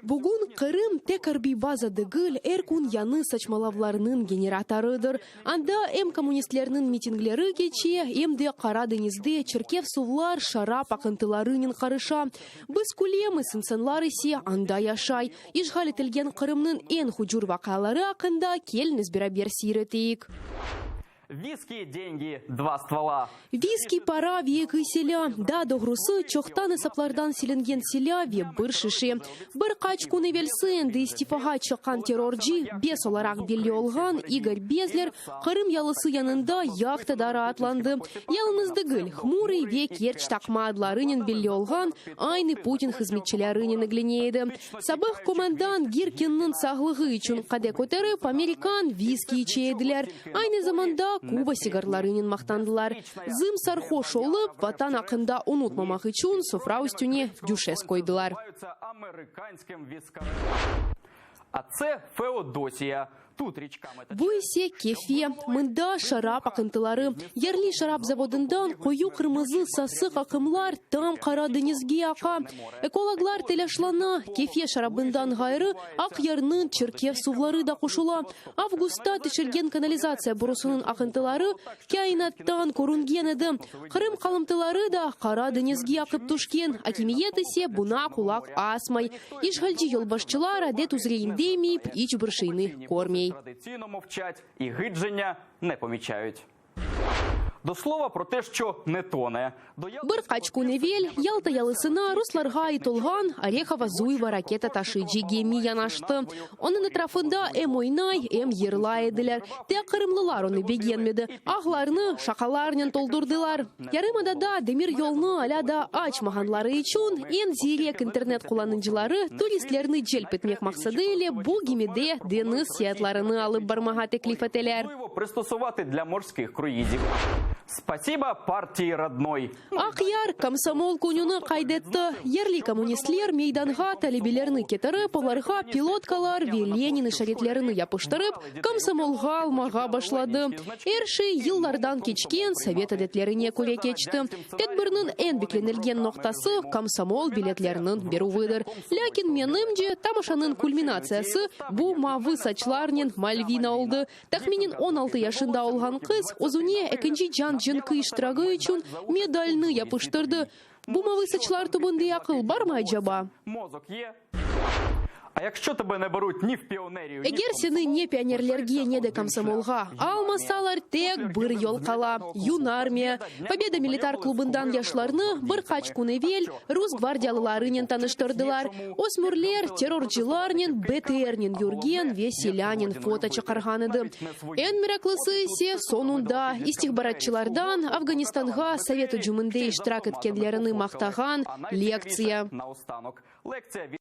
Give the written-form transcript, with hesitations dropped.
Bugun Kırım tekarbi bazadıgıl erkun yanı saçmalавларının generatorıdır. Anda hem komünistlerinin mitingleri geçi, hem de Karadeniz'de Çerkev suvlar şarap akıntılarının karışa. Biz kulemiz insanlar ise anda yaşay. İşgal etilgen Kırım'ın en hucur vakaları hakkında keliniz beraber seyreteyik. Виски, деньги, два ствола. Виски пара век и селя. Да, до грусы чохтан саплардан селенген селя ве бір шиши. Бір қачку невелсен де истифаға чыққан террорджи бес оларақ белі олған Игорь Безлер Қырым ялысы янында яқтадары атланды. Ялынызды гүл, хмурый ве керч тақмадларынен белі олған айны Путин хызметчілерінен глинейді. Сабық командан Гиркиннің сағлығы үшін қаде көтеріп Американ виски ичейділер. Айны заманда Куба сигарларынен мақтандылар. Зым сархош олып, ватан ақында ұнутмамақ үшін софра үстіне дюшес койдылар. А це Феодосія. Bu ise kefе, mında şarap akıntıları. Yerli şarap zavodundan koyu kırmızı sasık akımlar tam Karadeniz'e aka. Ekologlar telaşlana, kefе şarabından gayrı ak yarının Çerkev suvları da koşula. Avgusta teşilgen kanalizasya borusunun akıntıları kainattan korungen edi. Kırım kalıntıları da Karadeniz'e akıp tuşken, akimiyet ise buna kulak asmay. İşgalci yolbaşçılar adet uzreyinde emeyip iç bir şeyini kormey. Традиційно мовчать і гидження не помічають. До слова про те, що не тоне. Бір қачку невел, Ялта ялысына Русларға айтылған Орехова Зуева ракета ташыйчы геми янашты. Оның этрafында эм ойнай, эм ерлай еділер. Те қырымлылар оны бегенмеді. Ағларны шақаларнен толдырдылар. Ярымадада демир yolны аляда açмағанлары үшін ен зирек интернет қоланынчылары туристлерні желп етмек мақсады еле бұл гемеде дені сиятларыны алып бармаға теклиф етелер. Пристосувати для морських круїзів. Спасибо партии родной. Ақяр комсомол күнүні қайдетті. Ерлі коммунистлер мейданға талебелеріні кетіріп, оларға пилоткалар ве Ленин шаретлеріні япыштырып, комсомолға алмаға башлады. Әрші йыллардан кечкен совет әдетлеріне көре кечті. Тедбірінің ән бекленілген ноқтасы комсомол билетлерінің беру выдыр. Ләкин менімде тамашаның кульминациясы бұ мавы сачларнен Мальвина олды. Тахменен 16 яшында олған қыз өзіне әкінжі жан жынқы іштірағы үшін медальны япыштырды. Бумавы сачлар тубынды ақыл бар ма жаба? Мозок є. А якщо тебе не беруть ні в піонерію, Егер сені не пионерлерге, не де комсомолға, алмасалар тек бір ел қала. Юн армия. Победа милитар клубындан яшларны бір қачку невел рус гвардиялыларынен таныштырдылар. Осмурлер террорчыларнен БТРнен юрген веселянен фото чықарғаныды. Эн мираклысы есе сонунда истихбаратчылардан Афганистанға Советы жұмынде иштирак еткенлеріні мақтаған лекция. наостанок. Лекція